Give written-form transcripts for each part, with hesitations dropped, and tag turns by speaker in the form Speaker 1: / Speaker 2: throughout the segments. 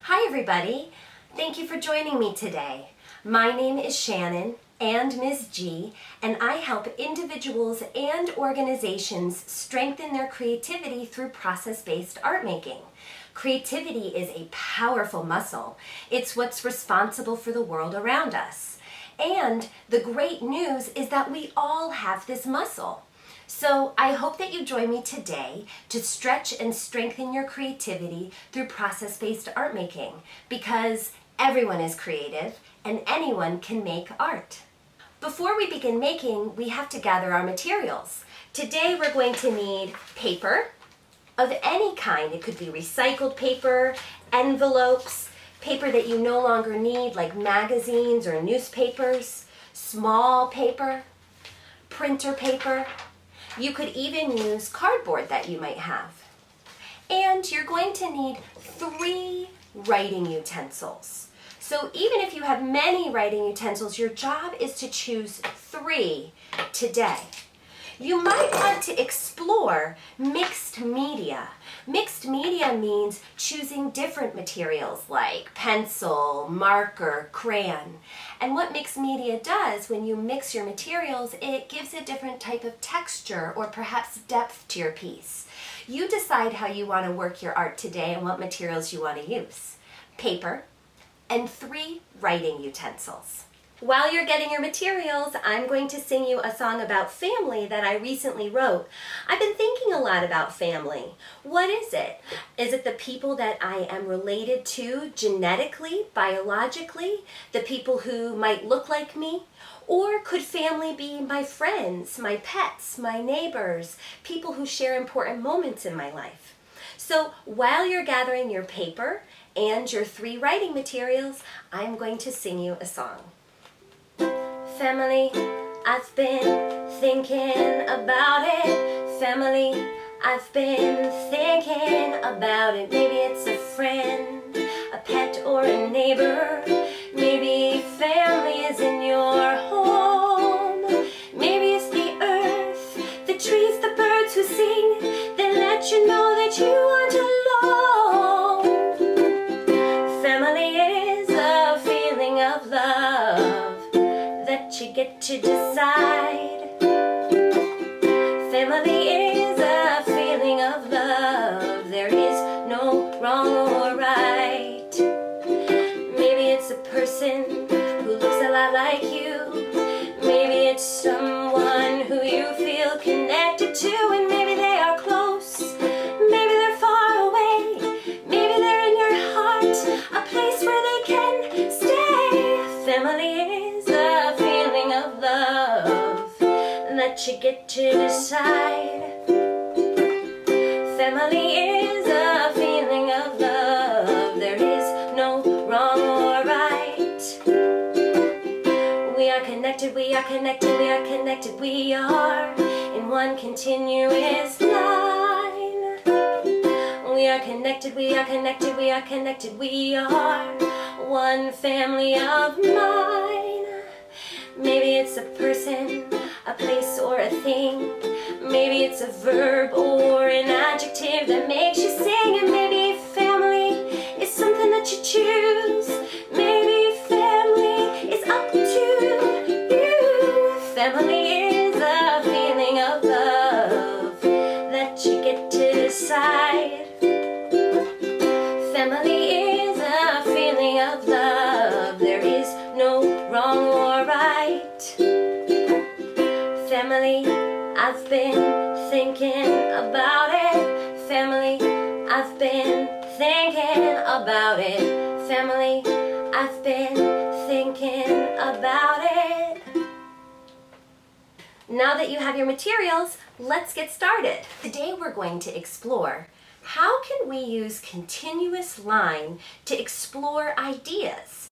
Speaker 1: Hi everybody, thank you for joining me today. My name is Shannon and Ms. G, and I help individuals and organizations strengthen their creativity through process-based art making. Creativity is a powerful muscle. It's what's responsible for the world around us. And the great news is that we all have this muscle. So I hope that you join me today to stretch and strengthen your creativity through process-based art making, because everyone is creative and anyone can make art. Before we begin making, we have to gather our materials. Today we're going to need paper of any kind. It could be recycled paper, envelopes, paper that you no longer need like magazines or newspapers, small paper, printer paper. You could even use cardboard that you might have. And you're going to need 3 writing utensils. So even if you have many writing utensils, your job is to choose 3 today. You might want to explore mixed media. Mixed media means choosing different materials like pencil, marker, crayon. And what mixed media does when you mix your materials, it gives a different type of texture or perhaps depth to your piece. You decide how you want to work your art today and what materials you want to use. Paper and 3 writing utensils. While you're getting your materials, I'm going to sing you a song about family that I recently wrote. I've been thinking a lot about family. What is it? Is it the people that I am related to genetically, biologically, the people who might look like me? Or could family be my friends, my pets, my neighbors, people who share important moments in my life? So while you're gathering your paper and your 3 writing materials, I'm going to sing you a song. Family, I've been thinking about it. Family, I've been thinking about it. Maybe it's a friend, a pet, or a neighbor. Maybe family is in your home. Maybe it's the earth, the trees, the birds who sing. They let you know that you aren't alone. Family is a feeling of love that you get to decide. Family is a feeling of love. There is no wrong or right. Maybe it's a person who looks a lot like you. Maybe it's someone who you feel connected to, and maybe they are close. Maybe they're far away. Maybe they're in your heart, a place where they can stay. Family is a feeling of love that you get to decide. Family is a feeling of love. There is no wrong or right. We are connected, we are connected, we are connected, we are in one continuous line. We are connected, we are connected, we are connected, we are one family of mine. Maybe it's a person, a place, or a thing. Maybe it's a verb or an adjective that makes you sing. And maybe family is something that you choose. Maybe family is up to you. Family is a feeling of love that you get to decide. Family is a feeling of love. There is no wrong or right. Family, I've been thinking about it. Family, I've been thinking about it. Family, I've been thinking about it. Now that you have your materials, let's get started. Today we're going to explore how can we use continuous line to explore ideas.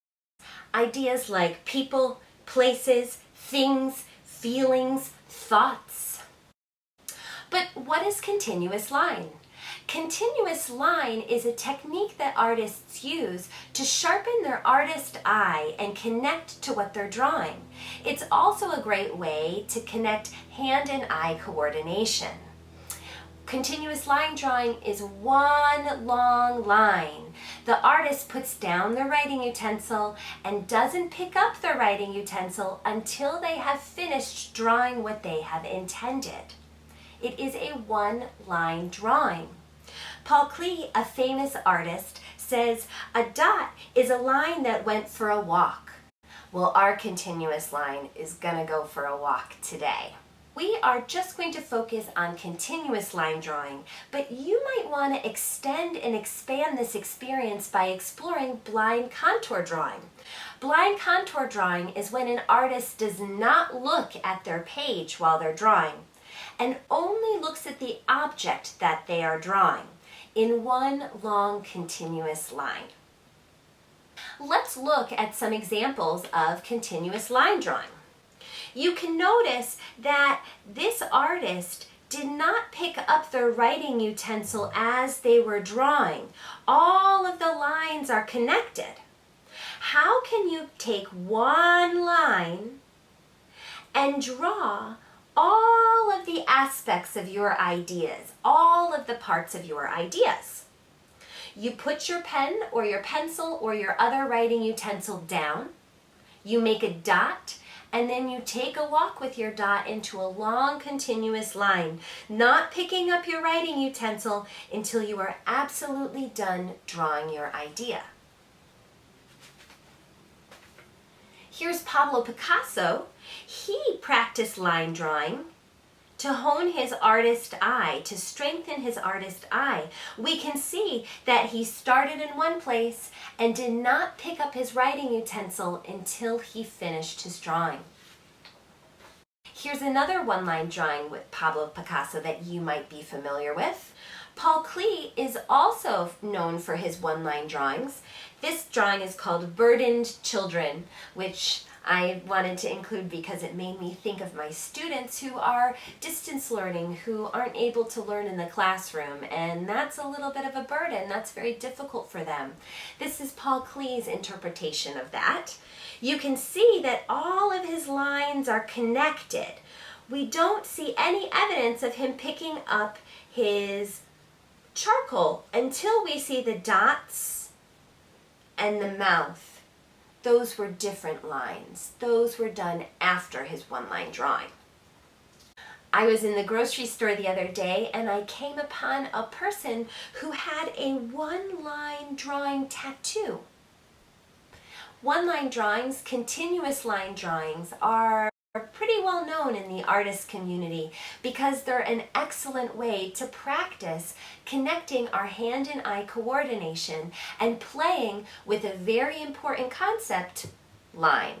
Speaker 1: Ideas like people, places, things, feelings, thoughts. But what is continuous line? Continuous line is a technique that artists use to sharpen their artist eye and connect to what they're drawing. It's also a great way to connect hand and eye coordination. Continuous line drawing is one long line. The artist puts down the writing utensil and doesn't pick up the writing utensil until they have finished drawing what they have intended. It is a one-line drawing. Paul Klee, a famous artist, says a dot is a line that went for a walk. Well, our continuous line is gonna go for a walk today. We are just going to focus on continuous line drawing, but you might want to extend and expand this experience by exploring blind contour drawing. Blind contour drawing is when an artist does not look at their page while they're drawing and only looks at the object that they are drawing in one long continuous line. Let's look at some examples of continuous line drawing. You can notice that this artist did not pick up their writing utensil as they were drawing. All of the lines are connected. How can you take one line and draw all of the aspects of your ideas, all of the parts of your ideas? You put your pen or your pencil or your other writing utensil down, you make a dot, and then you take a walk with your dot into a long continuous line, not picking up your writing utensil until you are absolutely done drawing your idea. Here's Pablo Picasso. He practiced line drawing to hone his artist eye, to strengthen his artist eye. We can see that he started in one place and did not pick up his writing utensil until he finished his drawing. Here's another one-line drawing with Pablo Picasso that you might be familiar with. Paul Klee is also known for his one-line drawings. This drawing is called Burdened Children, which I wanted to include because it made me think of my students who are distance learning, who aren't able to learn in the classroom, and that's a little bit of a burden. That's very difficult for them. This is Paul Klee's interpretation of that. You can see that all of his lines are connected. We don't see any evidence of him picking up his charcoal until we see the dots and the mouth. Those were different lines. Those were done after his one-line drawing. I was in the grocery store the other day and I came upon a person who had a one-line drawing tattoo. One-line drawings, continuous line drawings, are pretty well known in the artist community because they're an excellent way to practice connecting our hand and eye coordination and playing with a very important concept, line.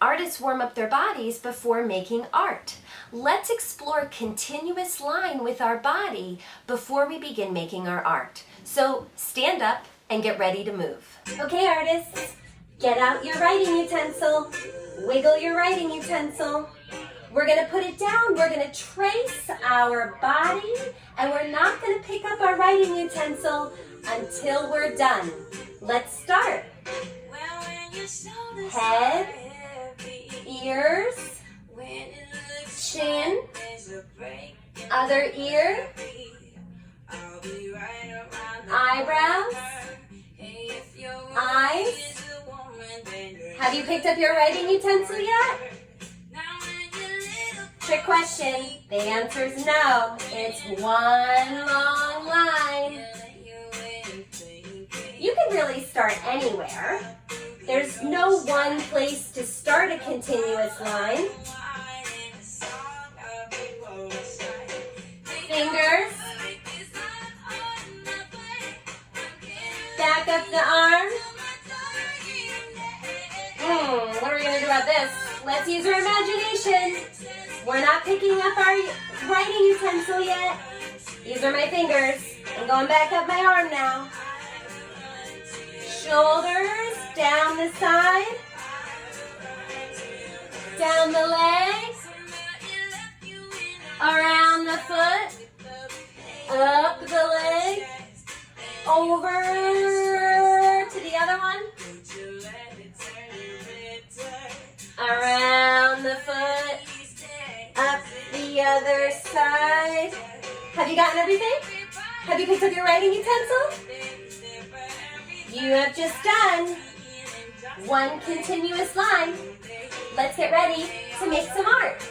Speaker 1: Artists warm up their bodies before making art. Let's explore continuous line with our body before we begin making our art. So stand up and get ready to move. Okay, artists, get out your writing utensil. Wiggle your writing utensil. We're going to put it down. We're going to trace our body, and we're not going to pick up our writing utensil until we're done. Let's start. Head, ears, chin, other ear, eyebrows, eyes. Have you picked up your writing utensil yet? Trick question. The answer is no. It's one long line. You can really start anywhere. There's no one place to start a continuous line. Fingers. Back up the arm. What are we going to do about this? Let's use our imagination. We're not picking up our writing utensil yet. These are my fingers. I'm going back up my arm now. Shoulders down the side. Down the legs. Around the foot. Up the leg. Over to the other one. Around the foot, up the other side. Have you gotten everything? writing utensil? You have just done one continuous line. Let's get ready to make some art.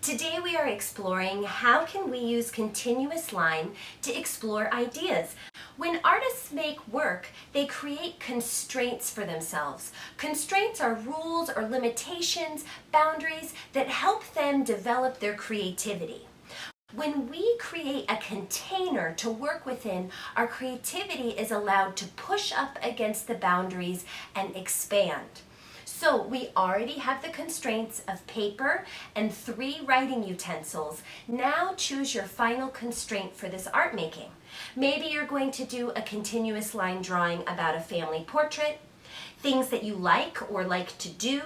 Speaker 1: Today we are exploring how can we use continuous line to explore ideas. When artists make work, they create constraints for themselves. Constraints are rules or limitations, boundaries that help them develop their creativity. When we create a container to work within, our creativity is allowed to push up against the boundaries and expand. So we already have the constraints of paper and 3 writing utensils. Now choose your final constraint for this art making. Maybe you're going to do a continuous line drawing about a family portrait, things that you like or like to do,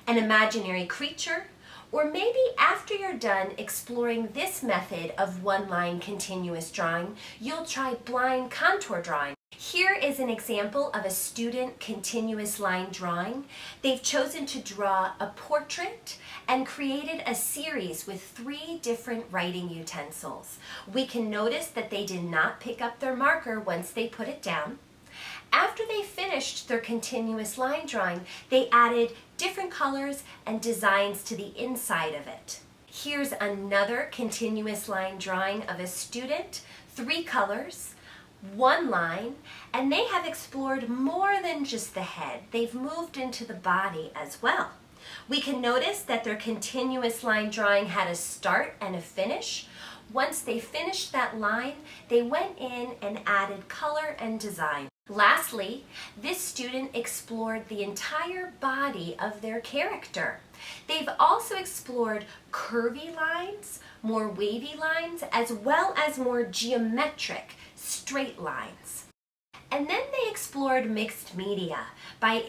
Speaker 1: an imaginary creature, or maybe after you're done exploring this method of one-line continuous drawing, you'll try blind contour drawing. Here is an example of a student continuous line drawing. They've chosen to draw a portrait and created a series with 3 different writing utensils. We can notice that they did not pick up their marker once they put it down. After they finished their continuous line drawing, they added different colors and designs to the inside of it. Here's another continuous line drawing of a student, 3 colors, 1 line, and they have explored more than just the head. They've moved into the body as well. We can notice that their continuous line drawing had a start and a finish. Once they finished that line, they went in and added color and design. Lastly, this student explored the entire body of their character. They've also explored curvy lines, more wavy lines, as well as more geometric, straight lines. And then they explored mixed media by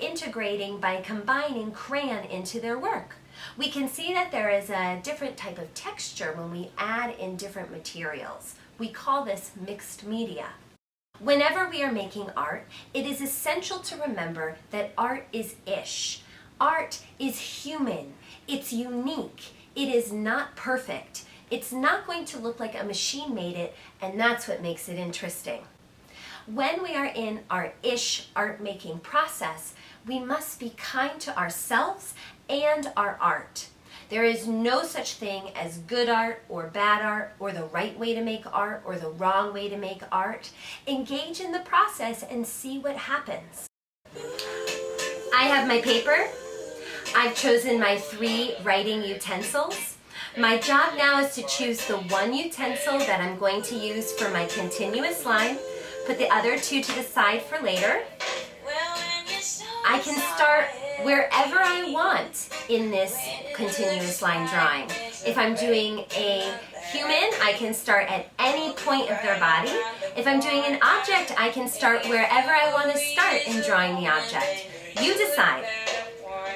Speaker 1: combining crayon into their work. We can see that there is a different type of texture when we add in different materials. We call this mixed media. Whenever we are making art, it is essential to remember that art is ish. Art is human. It's unique. It is not perfect. It's not going to look like a machine made it, and that's what makes it interesting. When we are in our ish art making process, we must be kind to ourselves and our art. There is no such thing as good art or bad art or the right way to make art or the wrong way to make art. Engage in the process and see what happens. I have my paper. I've chosen my 3 writing utensils. My job now is to choose the 1 utensil that I'm going to use for my continuous line, put the other 2 to the side for later. I can start wherever I want in this continuous line drawing. If I'm doing a human, I can start at any point of their body. If I'm doing an object, I can start wherever I want to start in drawing the object. You decide.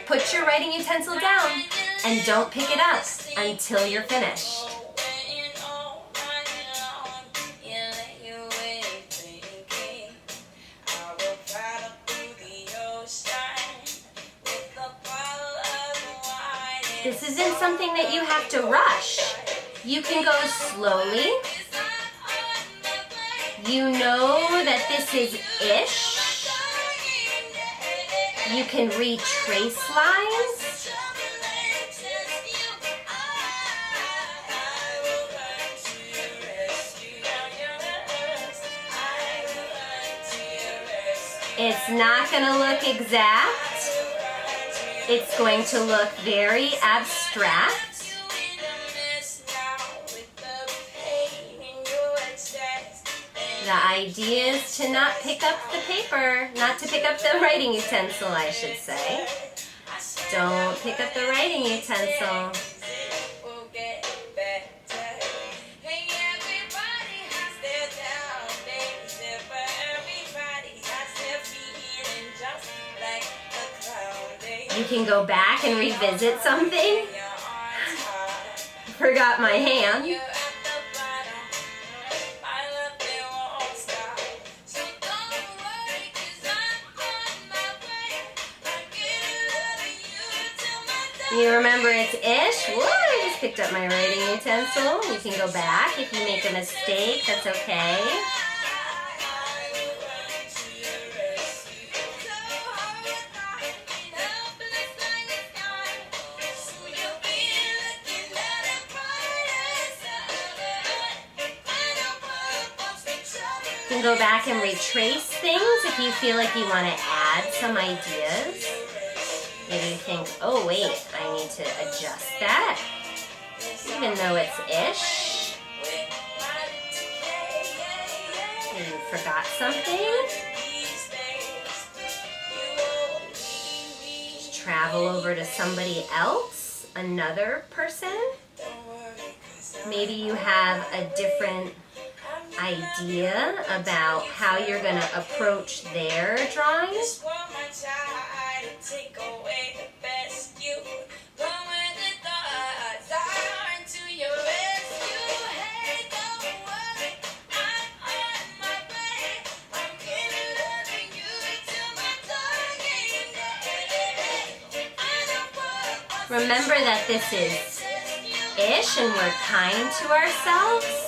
Speaker 1: Put your writing utensil down and don't pick it up until you're finished. This isn't something that you have to rush. You can go slowly. You know that this is ish. You can retrace lines. It's not going to look exact. It's going to look very abstract. The idea is to not pick up the paper, not to pick up the writing utensil, I should say. Don't pick up the writing utensil. You can go back and revisit something. Forgot my hand. You remember it's ish? Whoa, I just picked up my writing utensil. You can go back if you make a mistake, that's okay. can go back and retrace things if you feel like you want to add some ideas. Maybe you think, oh wait, I need to adjust that, even though it's ish. Maybe you forgot something. Just travel over to somebody else, another person. Maybe you have a different idea about how you're going to approach their drawing. Remember that this is ish and we're kind to ourselves.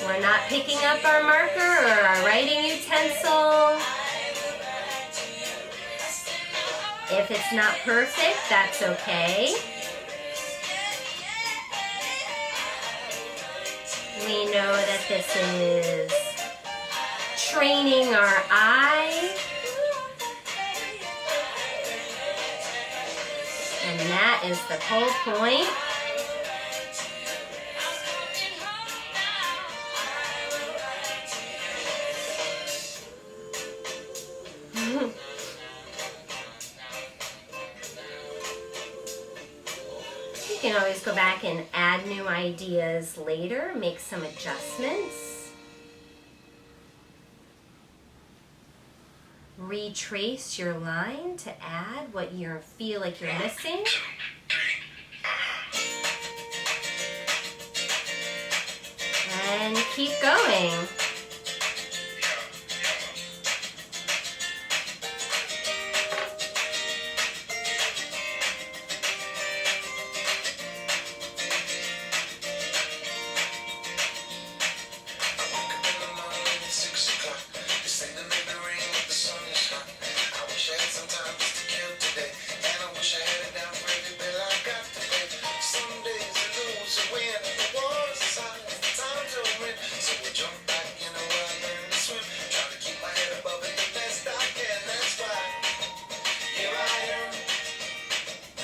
Speaker 1: We're not picking up our marker or our writing utensil. If it's not perfect, that's okay. We know that this is training our eye. And that is the whole point. You can always go back and add new ideas later, make some adjustments. Retrace your line to add what you feel like you're missing. And keep going.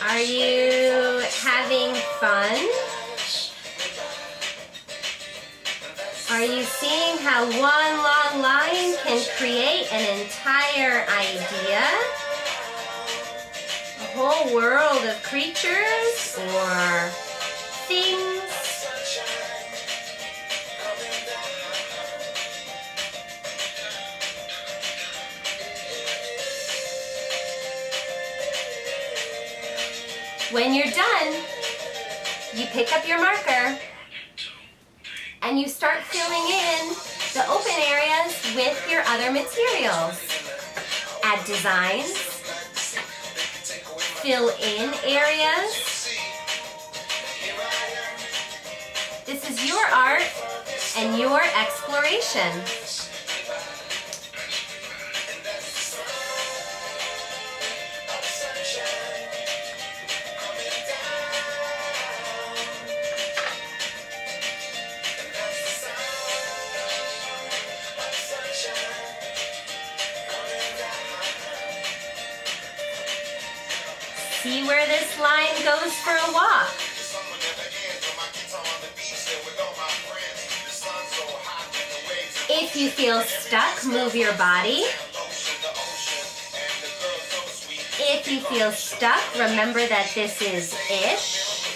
Speaker 1: Are you having fun? Are you seeing how one long line can create an entire idea? A whole world of creatures or things? When you're done, you pick up your marker and you start filling in the open areas with your other materials. Add designs, fill in areas. This is your art and your exploration. See where this line goes for a walk. If you feel stuck, move your body. If you feel stuck, remember that this is ish.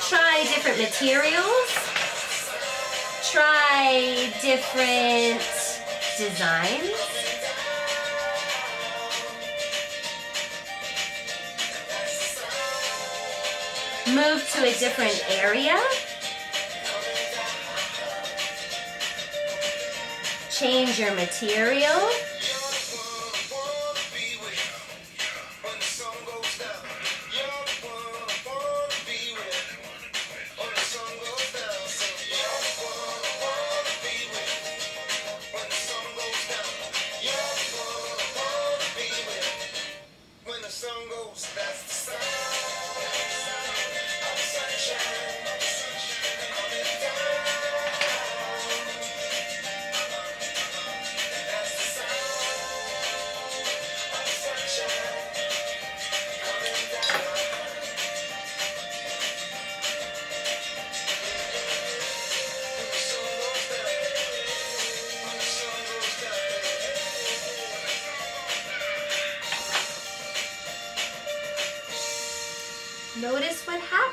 Speaker 1: Try different materials. Try different designs. Move to a different area. Change your material. When the sun goes, that's the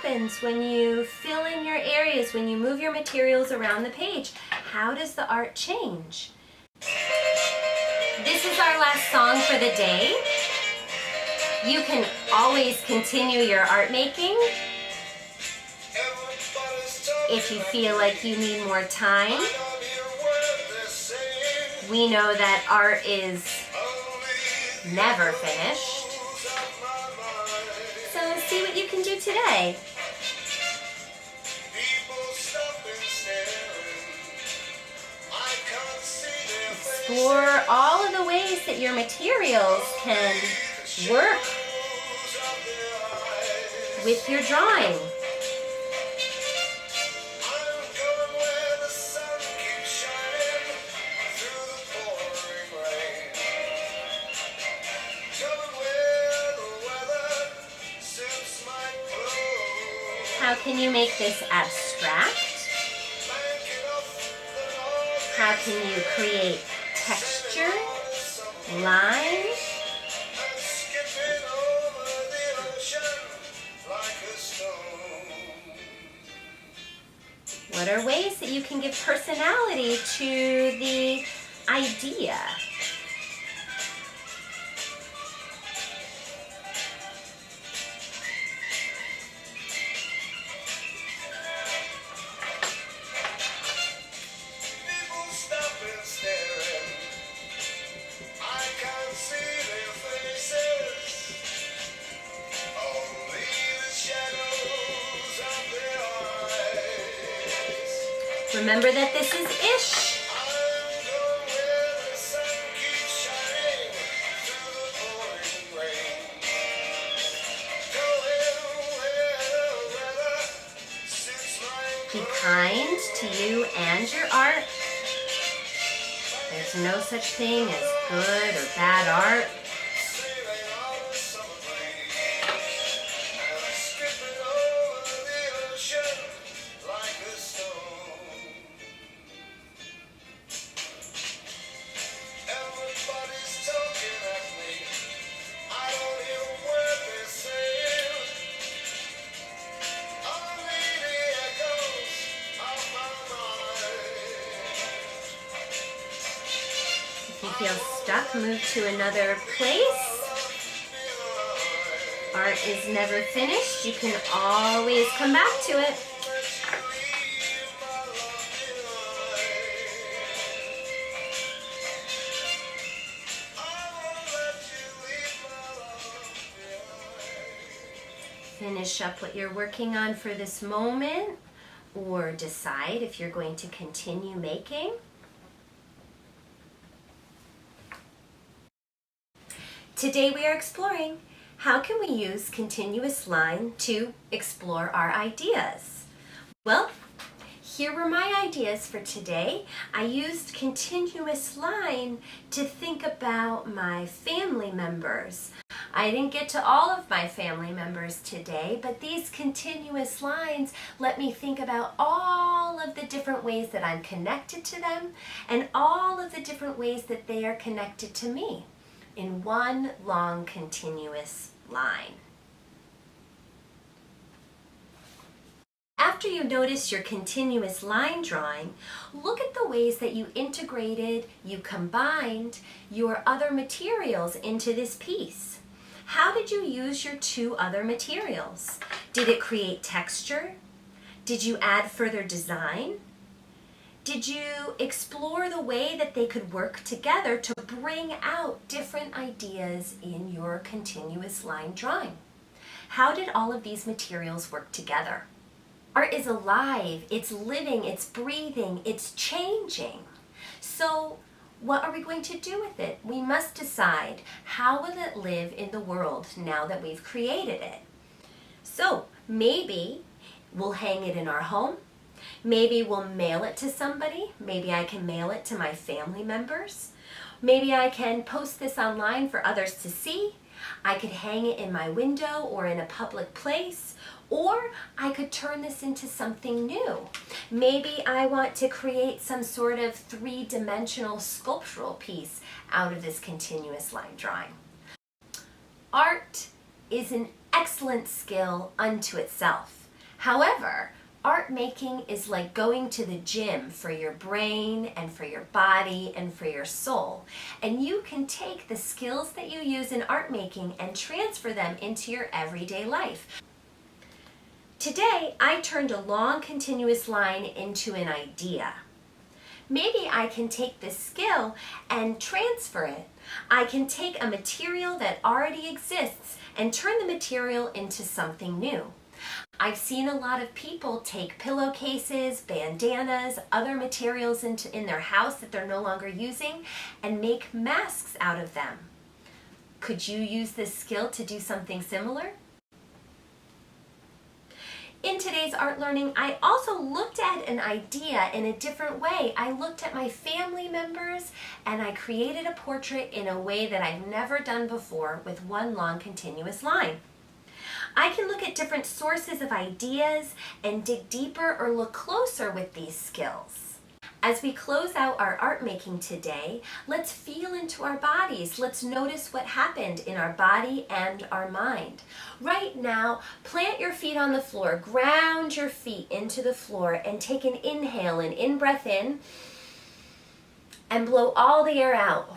Speaker 1: happens when you fill in your areas, when you move your materials around the page? How does the art change? This is our last song for the day. You can always continue your art making if you feel like you need more time. We know that art is never finished. So let's see what you can do today. Explore all of the ways that your materials can work with your drawing. How can you make this abstract? How can you create texture, line? What are ways that you can give personality to the idea? Remember that this is ish. Be kind to you and your art. There's no such thing as good or bad art. If you feel stuck, move to another place. Art is never finished. You can always come back to it. Finish up what you're working on for this moment, or decide if you're going to continue making. Today we are exploring how can we use continuous line to explore our ideas. Well, here were my ideas for today. I used continuous line to think about my family members. I didn't get to all of my family members today, but these continuous lines let me think about all of the different ways that I'm connected to them and all of the different ways that they are connected to me in one long continuous line. After you notice your continuous line drawing, look at the ways that you integrated, you combined your other materials into this piece. How did you use your two other materials? Did it create texture? Did you add further design? Did you explore the way that they could work together to bring out different ideas in your continuous line drawing? How did all of these materials work together? Art is alive, it's living, it's breathing, it's changing. So what are we going to do with it? We must decide, how will it live in the world now that we've created it? So maybe we'll hang it in our home. Maybe we'll mail it to somebody. Maybe I can mail it to my family members. Maybe I can post this online for others to see. I could hang it in my window or in a public place. Or I could turn this into something new. Maybe I want to create some sort of three-dimensional sculptural piece out of this continuous line drawing. Art is an excellent skill unto itself. However, art making is like going to the gym for your brain and for your body and for your soul. And you can take the skills that you use in art making and transfer them into your everyday life. Today, I turned a long continuous line into an idea. Maybe I can take this skill and transfer it. I can take a material that already exists and turn the material into something new. I've seen a lot of people take pillowcases, bandanas, other materials in their house that they're no longer using and make masks out of them. Could you use this skill to do something similar? In today's art learning, I also looked at an idea in a different way. I looked at my family members and I created a portrait in a way that I've never done before with one long continuous line. I can look at different sources of ideas and dig deeper or look closer with these skills. As we close out our art making today, let's feel into our bodies. Let's notice what happened in our body and our mind. Right now, plant your feet on the floor, ground your feet into the floor, and take an inhale, an in-breath in, and blow all the air out.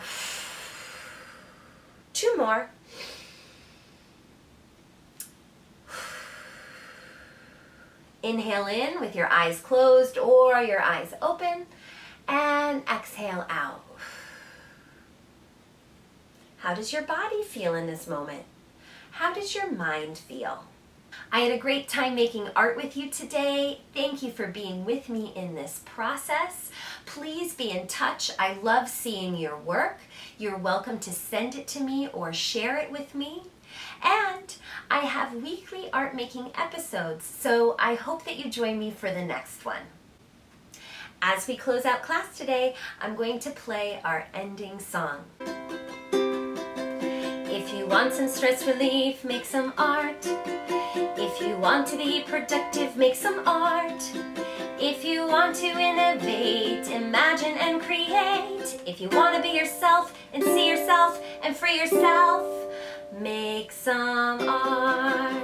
Speaker 1: 2 more. Inhale in with your eyes closed or your eyes open, and exhale out. How does your body feel in this moment? How does your mind feel? I had a great time making art with you today. Thank you for being with me in this process. Please be in touch. I love seeing your work. You're welcome to send it to me or share it with me. And I have weekly art making episodes, so I hope that you join me for the next one. As we close out class today, I'm going to play our ending song. If you want some stress relief, make some art. If you want to be productive, make some art. If you want to innovate, imagine and create. If you want to be yourself and see yourself and free yourself, make some art.